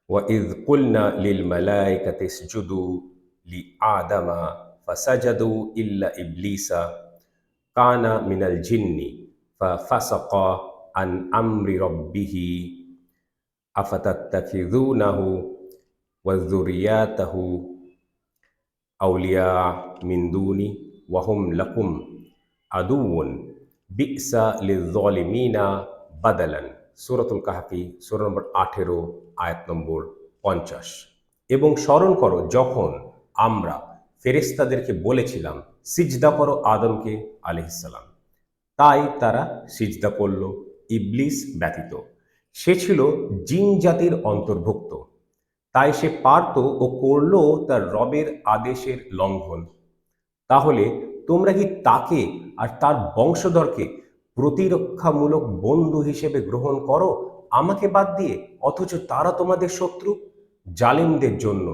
وَإِذْ قُلْنَا لِلْمَلَائِكَةِ اسْجُدُوا لِآدَمَ فَسَجَدُوا إِلَّا إِبْلِيسَ كَانَ مِنَ الْجِنِّ فَفَسَقَ عَنْ أَمْرِ رَبِّهِ أَفَتَتَّخِذُونَهُ وَذُرِّيَّتَهُ أَوْلِيَاءَ مِنْ دُونِي وَهُمْ لَكُمْ عَدُوٌّ بِئْسَ لِلظَّالِمِينَ বাদালান। সূরাতুল কাহফি সূরা নম্বর 18 আয়াত নম্বর 50। এবং স্মরণ করো যখন আমরা ফেরেশতাদেরকে বলেছিলাম সিজদা করো আদমকে আলাইহিসসালাম, তাই তারা সিজদা করল ইবলিস ব্যতীত। সে ছিল জিন জাতির অন্তর্ভুক্ত, তাই সে পারত ও করল তার রবের আদেশের লঙ্ঘন। তাহলে তোমরা কি তাকে আর তার বংশধরকে প্রতিরক্ষামূলক বন্ধু হিসেবে গ্রহণ করো আমাকে বাদ দিয়ে, অথচ তারা তোমাদের শত্রু? জালিমদের জন্য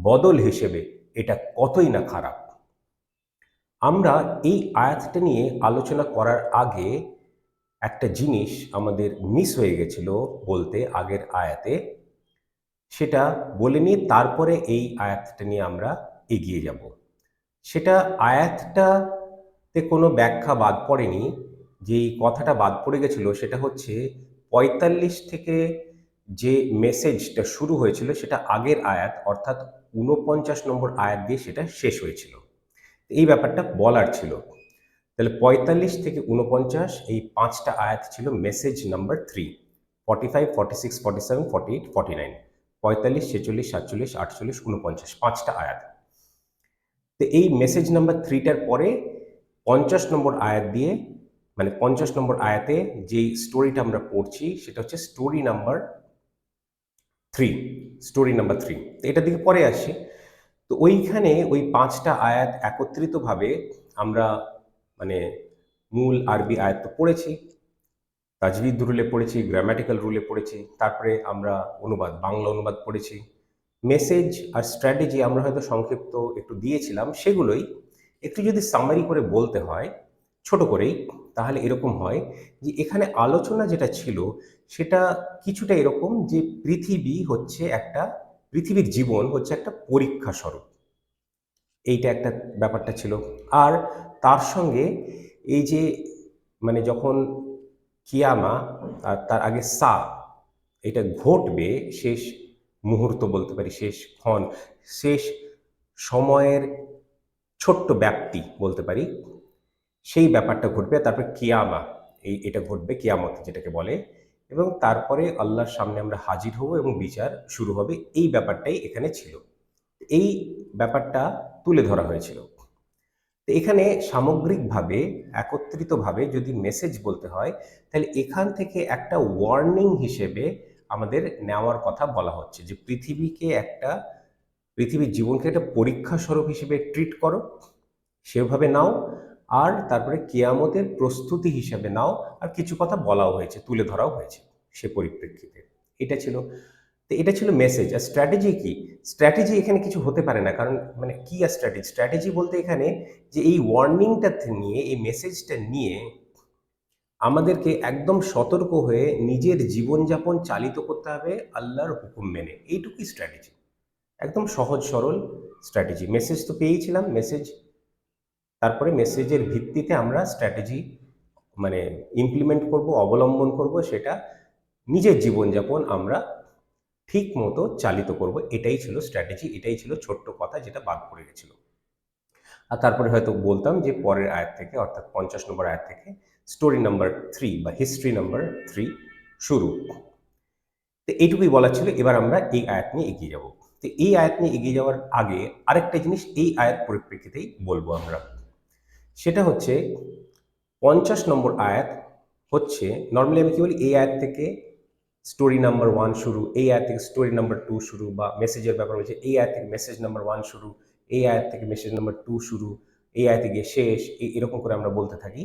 বদল হিসেবে এটা কতই না খারাপ। আমরা এই আয়াতটা নিয়ে আলোচনা করার আগে একটা জিনিস আমাদের মিস হয়ে গেছিল বলতে আগের আয়াতে, সেটা বলে নিয়ে তারপরে এই আয়াতটা নিয়ে আমরা এগিয়ে যাব। সেটা আয়াতটাতে কোনো ব্যাখ্যা বাদ পড়েনি। যেই কথাটা বাদ পড়ে গেছিল সেটা হচ্ছে ৪৫ থেকে যে মেসেজটা শুরু হয়েছিল সেটা আগের আয়াত অর্থাৎ ৪৯ নম্বর আয়াত দিয়ে সেটা শেষ হয়েছিল। এই ব্যাপারটা বলার ছিল। তাহলে ৪৫ থেকে ৪৯ এই ৫টা আয়াত ছিল মেসেজ নাম্বার ৩, ৪৫, ৪৬, ৪৭, ৪৮, ৪৯। ৪৫, ৪৬, ৪৭, ৪৮, ৪৯, ৫টা আয়াত। তো এই মেসেজ নাম্বার 3টার পরে ৫০ নম্বর আয়াত দিয়ে, মানে ৫০ নম্বর আয়াতে যেই স্টোরিটা আমরা পড়ছি সেটা হচ্ছে স্টোরি নাম্বার 3। স্টোরি নাম্বার 3, তো এটার দিকে পরে আসি। তো ওইখানে ওই 5টা আয়াত একত্রিতভাবে আমরা মানে মূল আরবি আয়াত তো পড়েছি, তাজবিদ রুলে পড়েছি, গ্রামাটিক্যাল রুলে পড়েছি, তারপরে আমরা অনুবাদ, বাংলা অনুবাদ পড়েছি। মেসেজ আর স্ট্র্যাটেজি আমরা হয়তো সংক্ষিপ্ত একটু দিয়েছিলাম, সেগুলোই একটু যদি সামারি করে বলতে হয় ছোট করেই, তাহলে এরকম হয় যে এখানে আলোচনা যেটা ছিল সেটা কিছুটা এরকম যে পৃথিবীর জীবন হচ্ছে একটা পরীক্ষা স্বরূপ, এইটা একটা ব্যাপারটা ছিল। আর তার সঙ্গে এই যে মানে যখন কিয়ামা আর তার আগে সা এটা ঘটবে, শেষ মুহূর্ত বলতে পারি, শেষ ক্ষণ, শেষ সময়ের ছোট্ট ব্যাপ্তি বলতে পারি, সেই ব্যাপারটা ঘটবে। তারপর কিয়ামা, এটা ঘটবে, কিয়ামত যেটাকে বলে, এবং তারপরে আল্লাহর সামনে আমরা হাজির হব এবং বিচার শুরু হবে। এই ব্যাপারটাই এখানে ছিল, এই ব্যাপারটা তুলে ধরা হয়েছিল। তো এখানে সামগ্রিকভাবে একত্রিতভাবে যদি মেসেজ বলতে হয় তাহলে এখান থেকে একটা ওয়ার্নিং হিসেবে আমাদের নেওয়ার কথা বলা হচ্ছে যে পৃথিবীর জীবনকে একটা পরীক্ষা স্বরূপ হিসেবে ট্রিট করো, সেভাবে নাও, আর তারপরে কিয়ামতের প্রস্তুতি হিসেবে নাও। আর কিছু কথা বলাও হয়েছে, তুলে ধরাও হয়েছে সে পরিপ্রেক্ষিতে। এটা ছিল, তো এটা ছিল মেসেজ। আর স্ট্র্যাটেজি কি? স্ট্র্যাটেজি এখানে কিছু হতে পারে না, কারণ মানে কি আর স্ট্র্যাটেজি? স্ট্র্যাটেজি বলতে এখানে যে এই ওয়ার্নিংটা নিয়ে, এই মেসেজটা নিয়ে আমাদেরকে একদম সতর্ক হয়ে নিজের জীবনযাপন চালিত করতে হবে আল্লাহর হুকুম মেনে, এইটুকুই স্ট্র্যাটেজি। একদম সহজ সরল স্ট্র্যাটেজি। মেসেজ তো পেয়েছিলাম, মেসেজ, তারপরে মেসেজের ভিত্তিতে আমরা স্ট্র্যাটেজি মানে ইমপ্লিমেন্ট করব, অবলম্বন করব, সেটা নিজের জীবনযাপন আমরা ঠিক মতো চালিত করব। এটাই ছিল স্ট্র্যাটেজি, এটাই ছিল ছোট্ট কথা যেটা বাদ পড়ে গেছিল। আর তারপরে হয়তো বলতাম যে পরের আয়াত থেকে অর্থাৎ ৫০ নম্বর আয়াত থেকে স্টোরি নাম্বার 3 বা হিস্ট্রি নাম্বার 3 শুরু। তো এইটুকুই বলার ছিল। এবার আমরা এই আয়াত নিয়ে এগিয়ে যাব। তো এই আয়াত নিয়ে এগিয়ে যাওয়ার আগে আরেকটা জিনিস এই আয়াত পরিপ্রেক্ষিতেই বলবো আমরা, সেটা হচ্ছে ৫০ নম্বর আয়াত হচ্ছে, নর্মালি আমি কি বলি, এই আয়াত থেকে স্টোরি নাম্বার 1 শুরু, এই আয়াত থেকে স্টোরি নাম্বার 2 শুরু, বা মেসেজের ব্যাপার হচ্ছে এই আয়াত থেকে মেসেজ নাম্বার 1 শুরু, এই আয়াত থেকে মেসেজ নাম্বার 2 শুরু, এই আয়াতে গিয়ে শেষ, এরকম করে আমরা বলতে থাকি।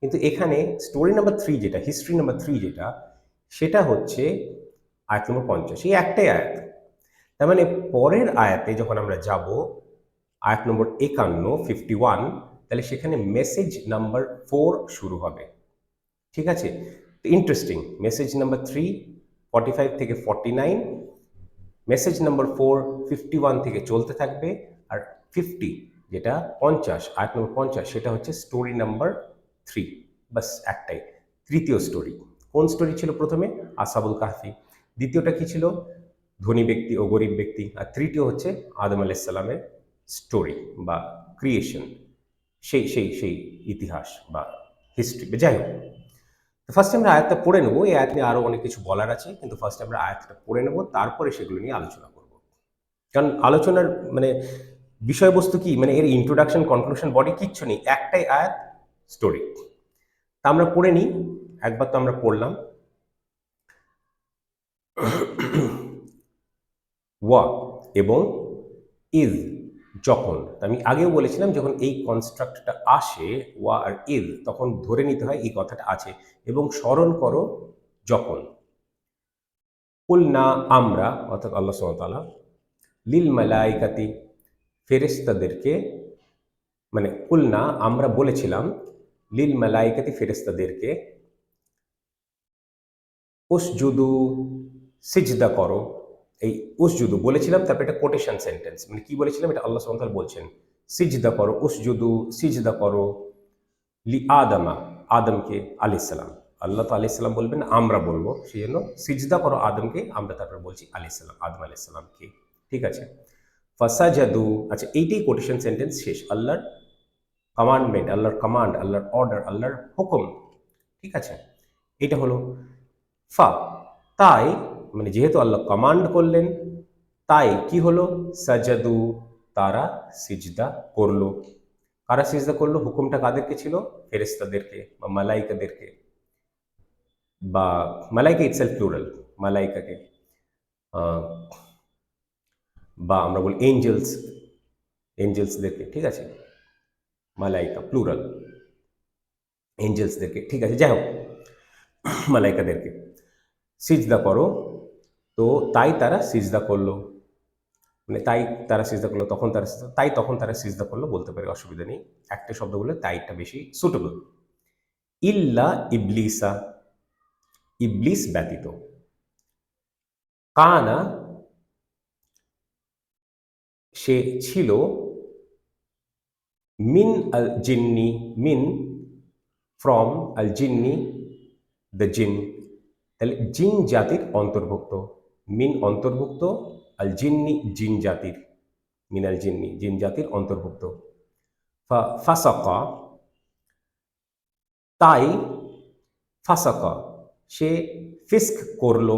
কিন্তু এখানে স্টোরি নাম্বার 3 যেটা, হিস্ট্রি নাম্বার 3 যেটা, সেটা হচ্ছে আয়াত নম্বর ৫০, এই একটাই আয়াত। তার মানে পরের আয়াতে যখন আমরা যাব আয়াত নম্বর ৫১, তাহলে সেখানে মেসেজ নাম্বার 4 শুরু হবে। ঠিক আছে? তো ইন্টারেস্টিং, মেসেজ নাম্বার 3, 45 থেকে 49, মেসেজ নাম্বার 4 51 থেকে চলতে থাকবে, আর 50 যেটা 50 আয়াত নম্বর 50 সেটা হচ্ছে স্টোরি নাম্বার 3। বাস একটাই, তৃতীয় স্টোরি। কোন স্টোরি ছিল প্রথমে? আসহাবুল কাহফি। দ্বিতীয়টা কি ছিল? ধনী ব্যক্তি ও গরিব ব্যক্তি। আর তৃতীয় হচ্ছে আদম আলাইহিস সালামের স্টোরি বা ক্রিয়েশন, সেই ইতিহাস বা হিস্ট্রি। যাই হোক, ফার্স্ট আমরা আয়াতটা পড়ে নেবো। এই আয়াত নিয়ে আরো অনেক কিছু বলার আছে, কিন্তু ফার্স্ট আমরা আয়াতটা পড়ে নেবো, তারপরে সেগুলো নিয়ে আলোচনা করব। কারণ আলোচনার মানে বিষয়বস্তু কি, মানে এর ইন্ট্রোডাকশন, কনক্লুশন, বডি কিচ্ছু নেই, একটাই আয়াত, স্টোরি। তা আমরা পড়ে নিই। একবার তো আমরা পড়লাম। ওয়া এবং ইজ, যখন। আমি আগেও বলেছিলাম যখন এই কনস্ট্রাক্টটা আসে ওয়া আর ইজ, তখন ধরে নিতে হয় এই কথাটা আছে। এবং স্মরণ করো যখন। কুল না, আমরা, অর্থাৎ আল্লাহ সুবহানাহু ওয়া তাআলা, লিল মালাইকাতি, ফেরেশতাদেরকে, মানে কুল না, আমরা বলেছিলাম, লিল মালাইকাতি, ফেরেশতাদেরকে, উসজুদু, সিজদা করো। এই উসজুদু বলেছিলাম, তারপর এটা কোটেশন সেন্টেন্স, মানে কি বলেছিলাম এটা আল্লাহ সুবহানাহু ওয়া তাআলা বলছেন। সিজদা করো, উসজুদু, সিজদা করো, লি আদমা, আদমকে আলাইহিস সালাম। আল্লাহ তো আলাইহিস সালাম বলবেন, আমরা বলবো, সেই জন্য সিজদা করো আদমকে, আমরা তারপর বলছি আলাইহিস সালাম, আদম আলাইহিস সালামকে। ঠিক আছে। ফাসাজাদু, আচ্ছা এইটাই কোটেশন সেন্টেন্স শেষ। আল্লাহর কমান্ডমেন্ট, আল্লাহর কমান্ড, আল্লাহর অর্ডার, আল্লাহর হুকুম। ঠিক আছে, এটা হলো ফা, তাই, মানে যেহেতু আল্লাহ কমান্ড করলেন, তাই কি হলো? সাজাদু, তারা সিজদা করলো। কারা সিজদা করলো? হুকুমটা কাদেরকে ছিল? ফেরেশতাদেরকে বা মালাইকাদেরকে, বা মালাইকা ইটসেলফ প্লুরাল, মালাইকাকে, বা আমরা বলি এঞ্জেলস, এঞ্জেলসদেরকে। ঠিক আছে, মালাইকা প্লুরাল, এঞ্জেলসদেরকে। ঠিক আছে, যাই হোক, মালাইকাদেরকে সিজদা করো। তো তাই তারা সিজদা করলো, মানে তাই তারা সিজদা করলো, তখন তারা তাই তখন তারা সিজদা করলো বলতে পারে, অসুবিধা নেই। একটা শব্দ বলে তাইটা বেশি সুটেবল। ইল্লা ইবলিসা, ইবলিস ব্যতীত। কানা, সে ছিল, মিন আল জিন্নি, মিন ফ্রম, আল জিন্নি দ্য জিন, তাহলে জিন জাতির অন্তর্ভুক্ত। মিন অন্তর্ভুক্ত, আল জিন্নি জিন জাতির, মিনাল জিন্নি জিন জাতির অন্তর্ভুক্ত। ফাসাকা, তাই, ফাসাকা, সে ফিস্ক করলো।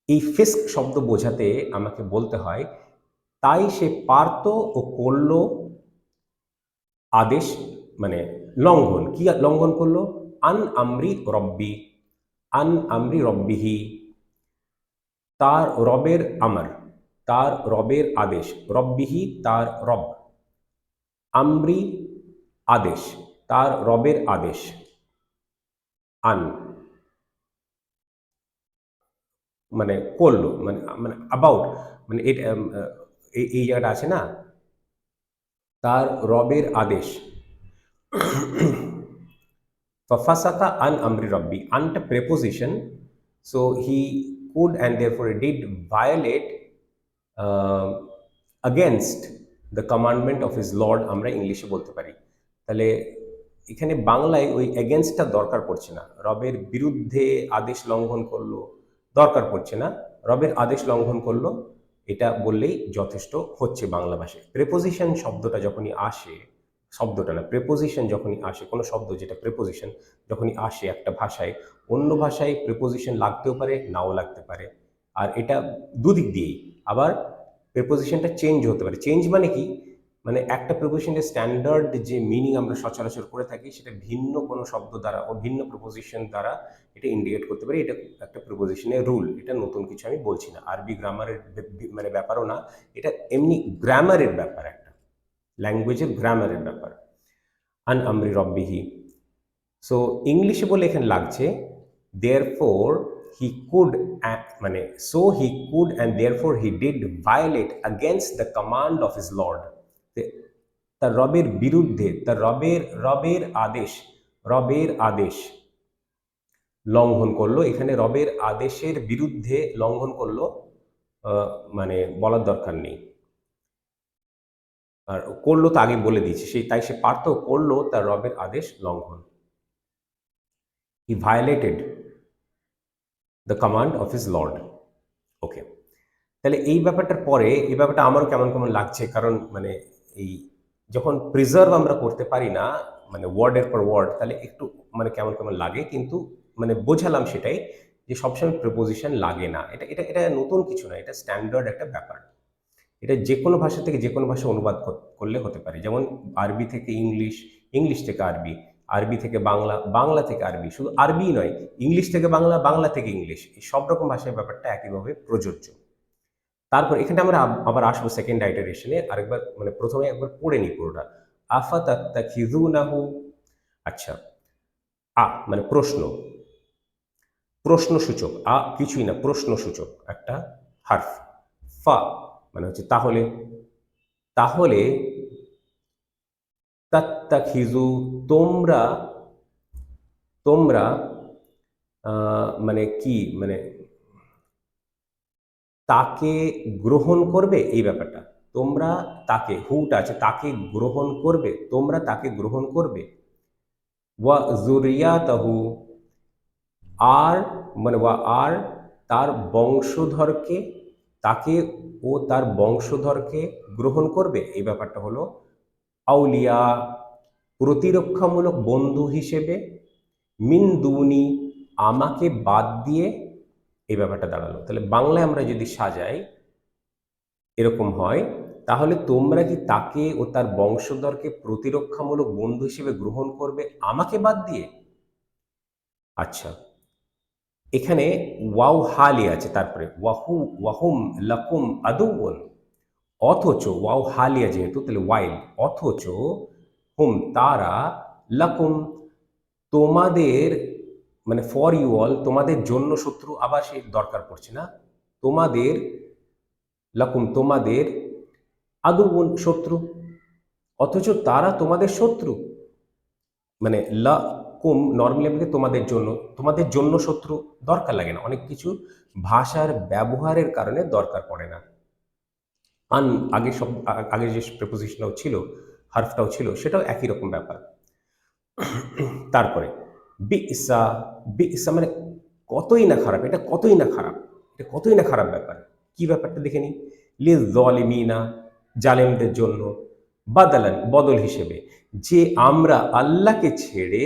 এই ফিস্ক শব্দ বোঝাতে আমাকে বলতে হয়, তাই সে পারত ও করল আদেশ, মানে লঙ্ঘন। কি লঙ্ঘন করলো? আন আমরি রব্বি, আন আমরি রব্বিহি, তার রবের আমার, তার রবের আদেশ, রব্বিহি তার রব, আমরি আদেশ, তার রবের আদেশ, আন মানে করলো, মানে মানে অ্যাবাউট, মানে এটা এই জায়গাটা আছে না, তার রবের আদেশ। ফাসাকা আন আমরি রব্বি, আনটা preposition, so he could and therefore did violate against the commandment of his lord, আমরা ইংলিশে বলতে পারি। তাহলে এখানে বাংলায় ওই এগেনস্টটা দরকার পড়ছে না, রবের বিরুদ্ধে আদেশ লঙ্ঘন করলো দরকার পড়ছে না, রবের আদেশ লঙ্ঘন করলো এটা বললেই যথেষ্ট হচ্ছে বাংলা ভাষায়। প্রেপোজিশন শব্দটা যখনই আসে, শব্দটা না, প্রেপোজিশন যখনই আসে, কোনো শব্দ যেটা প্রেপোজিশন যখনই আসে একটা ভাষায়, অন্য ভাষায় প্রেপোজিশন লাগতেও পারে, নাও লাগতে পারে। আর এটা দুদিক দিয়েই, আবার প্রেপোজিশনটা চেঞ্জ হতে পারে। চেঞ্জ মানে কি? মানে একটা প্রিপোজিশনের স্ট্যান্ডার্ড যে মিনিং আমরা সচরাচর করে থাকি, সেটা ভিন্ন কোনো শব্দ দ্বারা ও ভিন্ন প্রিপোজিশন দ্বারা এটা ইন্ডিকেট করতে পারি। এটা একটা প্রিপোজিশনের রুল, এটা নতুন কিছু আমি বলছি না, আরবি গ্রামারের মানে ব্যাপারও না, এটা এমনি গ্রামারের ব্যাপার, একটা ল্যাঙ্গুয়েজের গ্রামারের ব্যাপার। আন আমরি রব্বিহি, সো ইংলিশে বলে এখানে লাগছে therefore he could মানে so he could and therefore he did violate against the command of his lord, তার রবের বিরুদ্ধে, তার রবের আদেশ, রবের আদেশ লঙ্ঘন করলো। এখানে রবের আদেশের বিরুদ্ধে লঙ্ঘন করলো, মানে বলার দরকার নেই। আর করলো তো আগে বলে দিয়েছি, তাই সে পারতো, করলো তার রবের আদেশ লঙ্ঘন। He violated the command of his lord. Okay, তাহলে এই ব্যাপারটার পরে এই ব্যাপারটা আমারও কেমন কেমন লাগছে, কারণ মানে এই যখন প্রিজার্ভ আমরা করতে পারি না মানে ওয়ার্ডের পর ওয়ার্ড, তাহলে একটু মানে কেমন কেমন লাগে। কিন্তু মানে বোঝালাম সেটাই যে সবসময় প্রিপোজিশন লাগে না, এটা এটা এটা নতুন কিছু না, এটা স্ট্যান্ডার্ড একটা ব্যাপার। এটা যে কোনো ভাষা থেকে যে কোনো ভাষা অনুবাদ করলে হতে পারে। যেমন আরবি থেকে ইংলিশ, ইংলিশ থেকে আরবি, আরবি থেকে বাংলা, বাংলা থেকে আরবি, শুধু আরবি নয়, ইংলিশ থেকে বাংলা, বাংলা থেকে ইংলিশ, এই সব রকম ভাষায় ব্যাপারটা একইভাবে প্রযোজ্য। তারপর এখানে আমরা আবার আসবো সেকেন্ড আইটারেশনে, আরেকবার মানে প্রথমে একবার পড়ে নিই পুরোটা। আফাতাত্তাখিযুনাহু। আচ্ছা, মানে প্রশ্ন, প্রশ্নসূচক, কিছুই না, প্রশ্নসূচক একটা হার্ফ। ফা মানে হচ্ছে তাহলে, তাহলে তাত্তাখিজু তোমরা, তোমরা মানে কি মানে তাকে গ্রহণ করবে, এই ব্যাপারটা। তোমরা তাকে, হুটা আছে, তাকে গ্রহণ করবে, তোমরা তাকে গ্রহণ করবে। ওয়া যুরিয়াতাহু, আর মানে ওয়া আর তার বংশধরকে, তাকে ও তার বংশধরকে গ্রহণ করবে, এই ব্যাপারটা হলো আউলিয়া প্রতিরক্ষামূলক বন্ধু হিসেবে, মিন দুনি আমাকে বাদ দিয়ে, এই ব্যাপারটা দাঁড়ালো। তাহলে বাংলায় আমরা যদি সাজাই এরকম হয়, তাহলে তোমরা কি তাকে ও তার বংশধরকে প্রতিরক্ষামূলক বন্ধু হিসেবে গ্রহণ করবে আমাকে বাদ দিয়ে। আচ্ছা, এখানে ওয়াও হালি আছে, তারপরে ওয়াহুম লাকুম আদুউন, অথচ ওয়াও হালিয়া যেহেতু, তাহলে ওয়াইল, অথচ হুম তারা, লাকুম তোমাদের, মানে ফর ইউ অল তোমাদের জন্য শত্রু, আবার সে দরকার পড়ছে না, তোমাদের, লাকুম তোমাদের, আদুউন শত্রু, অথচ তারা তোমাদের শত্রু। মানে লাকুম নর্মালি আমাকে তোমাদের জন্য, তোমাদের জন্য শত্রু দরকার লাগে না, অনেক কিছু ভাষার ব্যবহারের কারণে দরকার পড়ে না। আগে সব আগে যে প্রেপোজিশনটাও ছিল, হার্ফটাও ছিল, সেটাও একই রকম ব্যাপার। তারপরে বিসা, বিসা মানে কতই না খারাপ, এটা কতই না খারাপ, এটা কতই না খারাপ ব্যাপার। কি ব্যাপারটা দেখে নিই। লিয-যালিমিনা জালেমদের জন্য, বাদালান বদল হিসেবে, যে আমরা আল্লাহকে ছেড়ে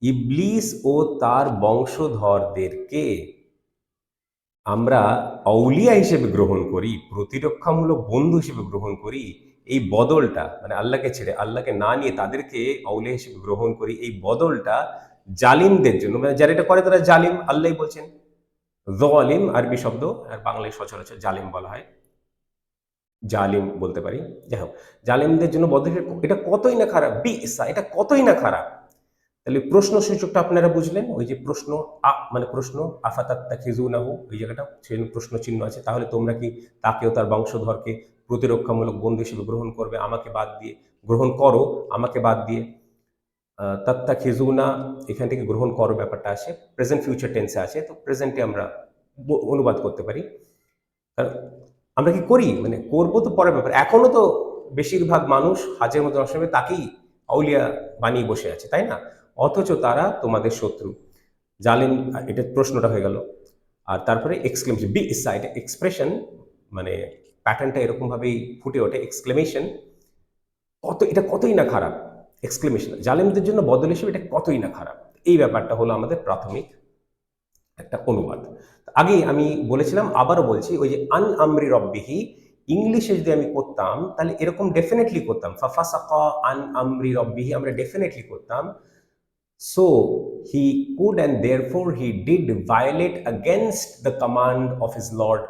ইবলিস ও তার বংশধরদেরকে আমরা আউলিয়া হিসেবে গ্রহণ করি, প্রতিরক্ষামূলক বন্ধু হিসেবে গ্রহণ করি, এই বদলটা মানে আল্লাহকে ছেড়ে, আল্লাহকে না নিয়ে তাদেরকে আউলিয়া হিসেবে গ্রহণ করি, এই বদলটা জালিমদের জন্য, মানে যারা এটা করে তারা জালিম, আল্লাহ বলছেন। যালিম আরবি শব্দ, আর বাংলায় সচরাচর জালিম বলা হয়, জালিম বলতে পারি। যাই হোক, জালিমদের জন্য বদল, এটা কতই না খারাপ, বিসা এটা কতই না খারাপ। তাহলে প্রশ্ন সূচকটা আপনারা বুঝলেন, ওই যে প্রশ্ন, মানে প্রশ্ন, আফাতাত্তাখিযুনাহু, ওই জায়গাটা সেখানে প্রশ্ন চিহ্ন আছে। তাহলে তোমরা কি তাকেও তার বংশধরকে প্রতিরক্ষামূলক বন্ধু হিসেবে গ্রহণ করবে আমাকে বাদ দিয়ে, গ্রহণ করো আমাকে বাদ দিয়ে। তাত্তাখিযুনা এখান থেকে গ্রহণ করো ব্যাপারটা আসে, প্রেজেন্ট ফিউচার টেন্সে আছে, তো প্রেজেন্টে আমরা অনুবাদ করতে পারি। কারণ আমরা কি করি, মানে করবো তো পরের ব্যাপার, এখনো তো বেশিরভাগ মানুষ হাজের মধ্যে অসমে তাকেই আউলিয়া বানিয়ে বসে আছে, তাই না? অথচ তারা তোমাদের শত্রু, জালিম, এটা প্রশ্নটা হয়ে গেল। আর তারপরে এক্সক্লেমেশন, বি ইসা, এটা এক্সপ্রেশন, মানে প্যাটার্নটা এরকম ভাবেই ফুটে ওঠে, এক্সক্লেমেশন, কত এটা কতই না খারাপ, এক্সক্লেমেশন, জালিমদের জন্য বদল হিসেবে এটা কতই না খারাপ। এই ব্যাপারটা হলো আমাদের প্রাথমিক একটা অনুবাদ। আগেই আমি বলেছিলাম, আবারও বলছি, ওই যে আন আমরি রব্বিহি, ইংলিশে যদি আমি করতাম তাহলে এরকম ডেফিনেটলি করতাম, ফাফাসাকা আন আমরি রব্বিহি, আমরা ডেফিনেটলি করতাম। So he could and therefore he did violate against the command of his lord,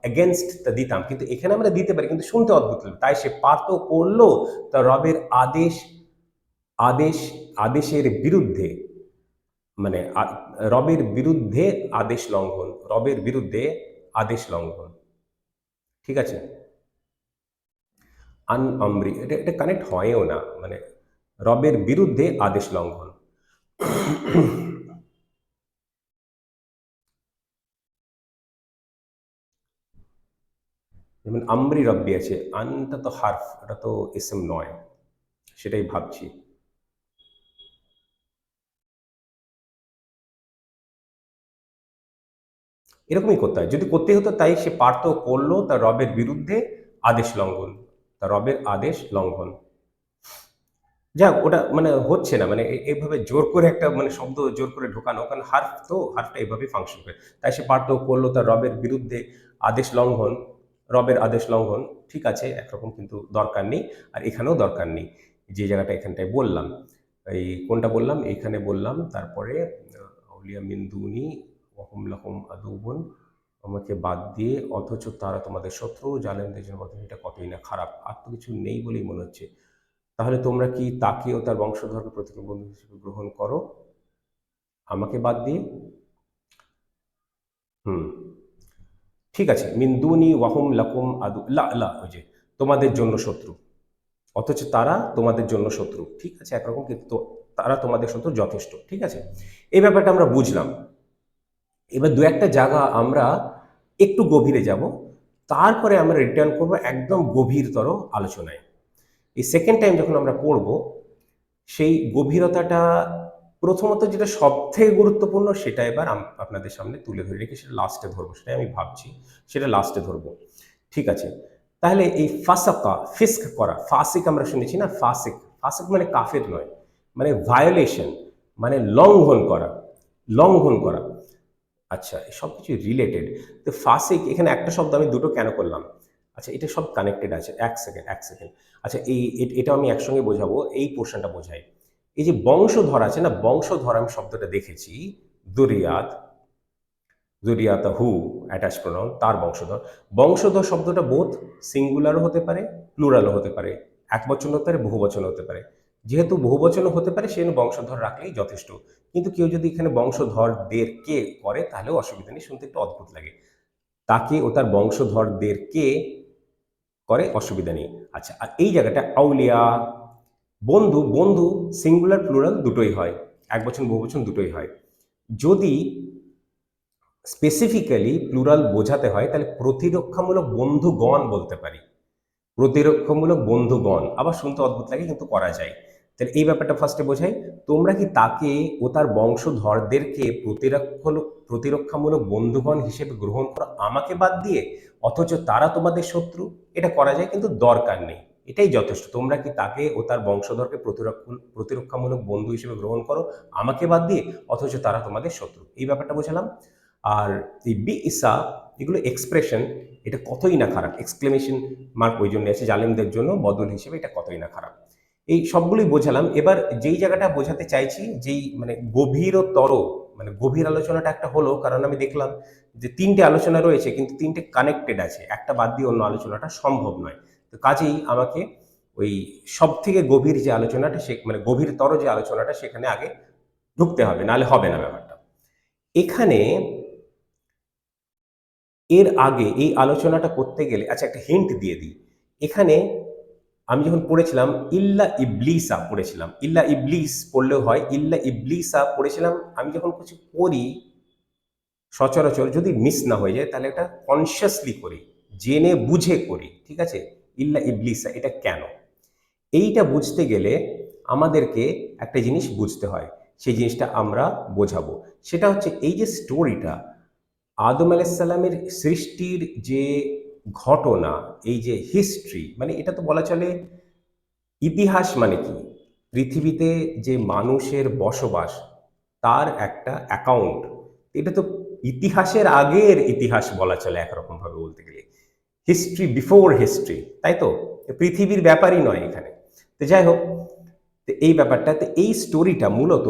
against তা দিতাম, কিন্তু এখানে আমরা দিতে পারি, কিন্তু শুনতে অদ্ভুত লাগে, তাই সে পারত, করলো তা রবের আদেশ, আদেশ, আদেশের বিরুদ্ধে, মানে রবের বিরুদ্ধে আদেশ লঙ্ঘন, রবের বিরুদ্ধে আদেশ লঙ্ঘন, ঠিক আছে। আন আমরি, এটা এটা কানেক্ট হয়ও না, মানে রবের বিরুদ্ধে আদেশ লঙ্ঘন। যেমন আমরি রব্বি আছে, আনটা তো হার্ফ, এটা তো ইসম নয়, সেটাই ভাবছি। এরকমই করতে হয়, যদি করতে হতো তাই সে পারতো, করলো, তার রবের বিরুদ্ধে আদেশ লঙ্ঘন, তার রবের আদেশ লঙ্ঘন। যাক, ওটা মানে হচ্ছে না, মানে এইভাবে জোর করে একটা মানে শব্দ জোর করে ঢোকানো, কারণ হার্ফ তো হার্ফটা এইভাবেই ফাংশন করে। তাই সে পারতো, করলো, তার রবের বিরুদ্ধে আদেশ লঙ্ঘন, রবের আদেশ লঙ্ঘন, ঠিক আছে একরকম, কিন্তু দরকার নেই। আর এখানেও দরকার নেই, যে জায়গাটা এখানটায় বললাম, এই কোনটা বললাম, এখানে বললাম, তারপরে আউলিয়া মিন দুনি ওয়াহুম লাহুম আদুবুন, আমাকে বাদ দিয়ে অথচ তারা তোমাদের শত্রু, জালেমদের জন্য এটা কতই না খারাপ। আর তো কিছু নেই বলেই মনে হচ্ছে। তাহলে তোমরা কি তাকে ও তার বংশধরকে প্রতিকূল বন্ধু হিসেবে গ্রহণ করো আমাকে বাদ দিয়ে? হুম, ঠিক আছে। মিন্দুনি ওয়াহুম লাকুম আদু, লা লা, ওই যে তোমাদের জন্য শত্রু, অথচ তারা তোমাদের জন্য শত্রু, ঠিক আছে একরকম, কিন্তু তারা তোমাদের শত্রু, যথেষ্ট, ঠিক আছে। এই ব্যাপারটা আমরা বুঝলাম। এবার দু একটা জায়গা আমরা একটু গভীরে যাব, তারপরে আমরা রিটার্ন করব একদম গভীরতর আলোচনায়। এই সেকেন্ড টাইম যখন আমরা পড়ব, সেই গভীরতাটা, প্রথমত যেটা সব থেকে গুরুত্বপূর্ণ সেটা এবার আপনাদের সামনে তুলে ধরে রেখে সেটা লাস্টে ধরবো, সেটাই আমি ভাবছি, সেটা লাস্টে ধরবো, ঠিক আছে। তাহলে এই ফাসাকা, ফিস্ক করা, ফাসিক আমরা শুনেছি না, ফাসিক, ফাসিক মানে কাফের নয়, মানে ভায়োলেশন, মানে লঙ্ঘন করা, লঙ্ঘন করা। আচ্ছা, সব কিছু রিলেটেড। তো ফাসিক, এখানে একটা শব্দ আমি দুটো কেন করলাম, আচ্ছা এটা সব কানেক্টেড আছে, এক সেকেন্ড এক সেকেন্ড। আচ্ছা, এটা আমি একসঙ্গে বোঝাবো, এই পোর্শনটা বোঝাই। এই যে বংশধর আছে না, বংশধর আমি শব্দটা দেখেছি, দুরিয়াত, দুরিয়াত হু অ্যাটাচ প্রনাউন, তার বংশধর। বংশধর শব্দটা বোধ সিঙ্গুলারও হতে পারে, প্লুরালও হতে পারে, এক বচন হতে পারে, বহু বচন হতে পারে। যেহেতু বহু বচনও হতে পারে, সেজন্য বংশধর রাখলেই যথেষ্ট। কিন্তু কেউ যদি এখানে বংশধরদের কে করে, তাহলেও অসুবিধা নেই, শুনতে একটু অদ্ভুত লাগে। তাকে ও তার বংশধরদের কে করে, অসুবিধা নেই। আচ্ছা, আর এই জায়গাটা আউলিয়া, বন্ধু, বন্ধু সিঙ্গুলার প্লুরাল দুটোই হয়, এক বচন বহু বচন দুটোই হয়। যদি স্পেসিফিক্যালি প্লুরাল বোঝাতে হয়, তাহলে প্রতিরক্ষামূলক বন্ধুগণ বলতে পারি, প্রতিরক্ষামূলক বন্ধুগণ। আবার শুনতে অদ্ভুত লাগে, কিন্তু করা যায়। তাহলে এই ব্যাপারটা ফার্স্টে বোঝাই। তোমরা কি তাকে ও তার বংশধরদেরকে প্রতিরক্ষামূলক বন্ধুগণ হিসেবে গ্রহণ করো আমাকে বাদ দিয়ে, অথচ তারা তোমাদের শত্রু? এটা করা যায়, কিন্তু দরকার নেই, এটাই যথেষ্ট। তোমরা কি তাকে ও তার বংশধরকে প্রতিরক্ষামূলক বন্ধু হিসেবে গ্রহণ করো আমাকে বাদ দিয়ে, অথচ তারা তোমাদের শত্রু, এই ব্যাপারটা বোঝালাম। আর এই বি ইসা, এগুলো এক্সপ্রেশন, এটা কতই না খারাপ, এক্সক্লেমেশন মার্ক ওই জন্য আছে, জালেমদের জন্য বদল হিসেবে, এটা কতই না খারাপ। এই সবগুলোই বোঝালাম। এবার যেই জায়গাটা বোঝাতে চাইছি, যেই মানে গভীরতর, মানে গভীর আলোচনাটা একটা হলো, কারণ আমি দেখলাম যে তিনটে আলোচনা রয়েছে, কিন্তু তিনটে কানেক্টেড আছে, একটা বাদ দিয়ে অন্য আলোচনাটা সম্ভব নয়। তো কাজেই আমাকে ওই সব থেকে গভীর যে আলোচনাটা, সে মানে গভীরতর যে আলোচনাটা, সেখানে আগে ঢুকতে হবে, নাহলে হবে না ব্যাপারটা। এখানে এর আগে এই আলোচনাটা করতে গেলে, আচ্ছা একটা হিন্ট দিয়ে দিই। এখানে আমি যখন পড়েছিলাম ইল্লা ইবলিসা পড়েছিলাম, ইল্লা ইবলিস পড়লেও হয়, ইল্লা ইবলিসা পড়েছিলাম। আমি যখন কিছু করি সচরাচর, যদি মিস না হয়ে যায়, তাহলে এটা কনসিয়াসলি করি, জেনে বুঝে করি, ঠিক আছে। ইল্লা ইবলিসা এটা কেন, এইটা বুঝতে গেলে আমাদেরকে একটা জিনিস বুঝতে হয়, সেই জিনিসটা আমরা বোঝাবো। সেটা হচ্ছে এই যে স্টোরিটা, আদম আলাইসাল্লামের সৃষ্টির যে ঘটনা, এই যে হিস্ট্রি, মানে এটা তো বলা চলে ইতিহাস। মানে কি, পৃথিবীতে যে মানুষের বসবাস, তার একটা অ্যাকাউন্ট। এটা তো ইতিহাসের আগের ইতিহাস বলা চলে একরকম ভাবে বলতে গেলে, হিস্ট্রি বিফোর হিস্ট্রি, তাই তো, পৃথিবীর ব্যাপারই নয় এখানে। তো যাই হোক, তো এই ব্যাপারটা, তো এই স্টোরিটা মূলত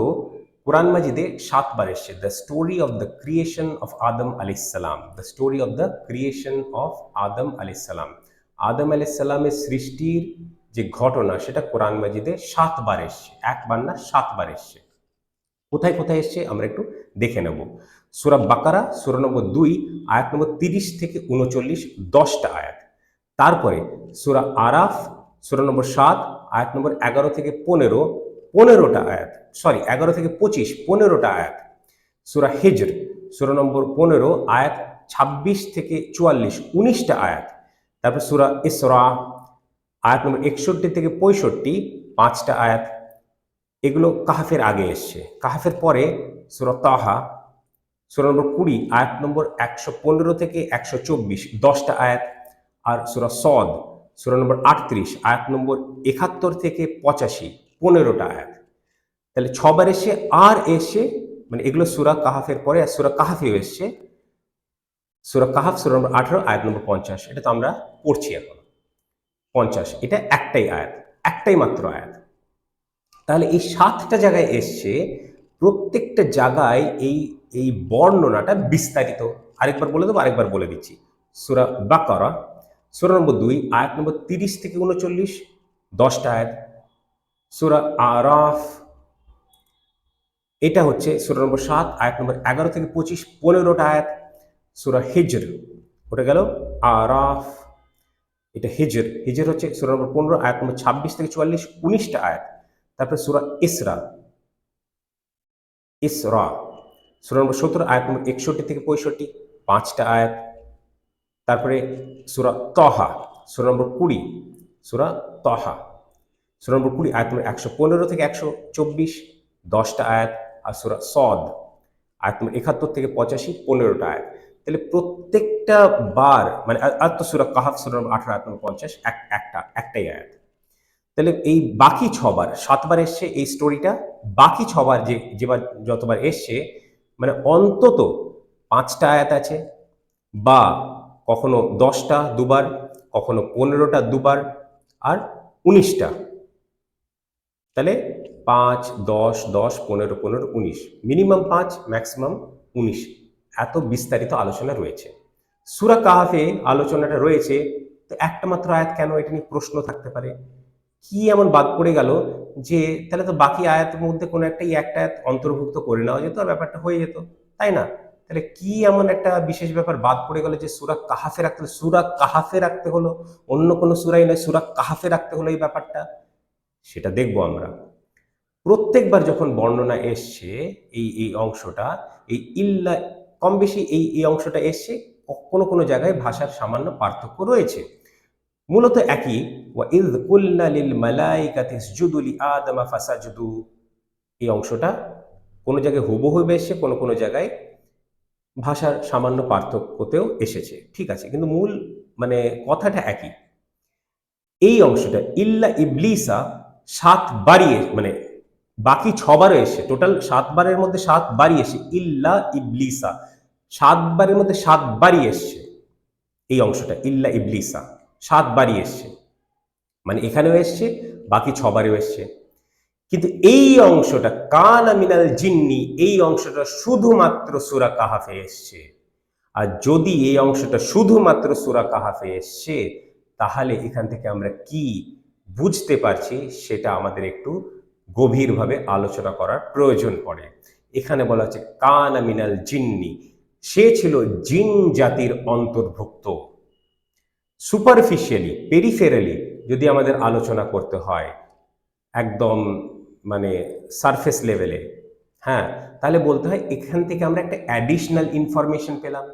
কোরআন মাজিদে 7 বার এসছে, the story of the creation of Adam আলাইসালাম, the story of the creation of Adam আলাইসালাম। আদম আলাইসাল্লামের সৃষ্টির যে ঘটনা, সেটা কোরআন মাজিদে 7 বার এসছে, একবার না 7 বার এসছে। কোথায় কোথায় এসছে আমরা একটু দেখে নেব। সূরা বাকারা সূরা নম্বর 2 আয়াত নম্বর 30 থেকে 39, 10টা আয়াত। তারপরে সূরা আরাফ সূরা নম্বর 7 আয়াত নম্বর 11 থেকে 15, 15টা আয়াত, সরি 11 থেকে 25, 15টা আয়াত। সূরা হিজর সূরা নম্বর 15 আয়াত 26 থেকে 44, 19টা আয়াত। তারপর সূরা ইসরা আয়াত নম্বর 61 থেকে 65, 5টা আয়াত, এগুলো কাহাফের আগে এসছে। কাহাফের পরে সূরা তাহা সূরা নম্বর 20 আয়াত নম্বর 115 থেকে 124, 10টা আয়াত। আর সূরা সদ সূরা নম্বর 38 আয়াত নম্বর 71 থেকে 85, 15টা আয়াত। তাহলে 6বার এসে আর এসে, মানে এগুলো সূরা কাহাফের পরে, আর সূরা কাহাফেও এসছে। সূরা কাহাফ সূরা নম্বর 18 আয়াত নম্বর 50, এটা তো আমরা পড়ছি এখন। 50 এটা একটাই আয়াত, একটাই মাত্র আয়াত। তাহলে এই 7টা জায়গায় এসছে, প্রত্যেকটা জায়গায় এই এই বর্ণনাটা বিস্তারিত। আরেকবার বলে দেবো, আরেকবার বলে দিচ্ছি। সূরা বাকারা সূরা নম্বর 2 আয়াত নম্বর 30 থেকে 39, 10টা আয়াত। সূরা আরাফ এটা হচ্ছে সূরা নম্বর 7 আয়াত নম্বর 11 থেকে 25, 15টা আয়াত। সূরা হিজর, ওটা গেল আরাফ, এটা হিজর। হিজর হচ্ছে সূরা নম্বর 15 আয়াত নম্বর 26 থেকে 44, 19টা আয়াত। তারপরে সূরা ইসরা ইসরা সূরা নম্বর 17 আয়াত নম্বর 61 থেকে 65, 5টা আয়াত। তারপরে সূরা তাহা সূরা নম্বর 20, সূরা তাহা সূরা নম্বর 20 আয়াত নম্বর 115 থেকে 124, 10টা আয়াত। আর সূরা সদ আয়াত নম্বর 71 থেকে 85, 15টা আয়াত। তাহলে প্রত্যেকটা বার, মানে আর তো সূরা কাহাফ সূরা নম্বর 18 আয়াত নম্বর 50, একটাই আয়াত। তাহলে এই বাকি 6বার, 7বার এসছে এই স্টোরিটা, বাকি 6বার যেবার যতবার এসছে, মানে অন্তত 5টা আয়াত আছে, বা কখনো 10টা দুবার, কখনো 15টা দুবার, আর 19টা। তাহলে 5, 10, 10, 15, 15, 19, মিনিমাম 5, ম্যাক্সিমাম 19, এত বিস্তারিত আলোচনা রয়েছে। সূরা কাহাফে আলোচনাটা রয়েছে, তো একটা মাত্র আয়াত কেন, এটা নিয়ে প্রশ্ন থাকতে পারে। কি এমন বাদ পড়ে গেল যে তাহলে তো বাকি আয়াতের মধ্যে কোনো একটা আয়াত অন্তর্ভুক্ত করে নেওয়া যেত, আর ব্যাপারটা হয়ে যেত, তাই না? তাহলে কি এমন একটা বিশেষ ব্যাপার বাদ পড়ে গেল যে সূরা কাহাফে রাখতে হলো, সূরা কাহাফে রাখতে হলো, অন্য কোনো সূরাই নয়, সূরা কাহাফে রাখতে হলো এই ব্যাপারটা? সেটা দেখবো আমরা। প্রত্যেকবার যখন বর্ণনা এসছে এই এই অংশটা, এই ইল্লা, কম বেশি এই অংশটা এসছে, কোনো কোনো জায়গায় ভাষার সামান্য পার্থক্য রয়েছে, মূলত একই। ওয়া ইয কুলনা লিল মালাইকাতি ইসজুদু লিআদম ফাসাজদু, এই অংশটা কোনো জায়গায় হুবহু এসেছে, কোনো কোনো জায়গায় ভাষার সামান্য পার্থক্যতেও এসেছে, ঠিক আছে, কিন্তু মূল মানে কথাটা একই। এই অংশটা ইল্লা ইবলিসা 7বারই, মানে বাকি 6বারও এসে, টোটাল 7বারের মধ্যে 7বারই এসে ইল্লা ইবলিসা, 7বারের মধ্যে 7বারই এসছে এই অংশটা, ইল্লা ইবলিসা 7বারই এসছে, মানে এখানেও এসছে, বাকি 6বারেও এসছে। কিন্তু এই অংশটা কানা মিনাল জিন্নি, এই অংশটা শুধুমাত্র সূরা কাহাফে এসছে। আর যদি এই অংশটা শুধুমাত্র সূরা কাহাফে এসছে, তাহলে এখান থেকে আমরা কি বুঝতে পারছি সেটা আমাদের একটু গভীরভাবে আলোচনা করার প্রয়োজন পড়ে। এখানে বলা হচ্ছে কানা মিনাল জিন্নি, সে ছিল জিন জাতির অন্তর্ভুক্ত। সুপারফিশিয়ালি, পেরিফেরালি যদি আমাদের আলোচনা করতে হয়, একদম মানে সারফেস লেভেলে, হ্যাঁ, তাহলে বলতে হয় এখান থেকে আমরা একটা অ্যাডিশনাল ইনফরমেশন পেলাম,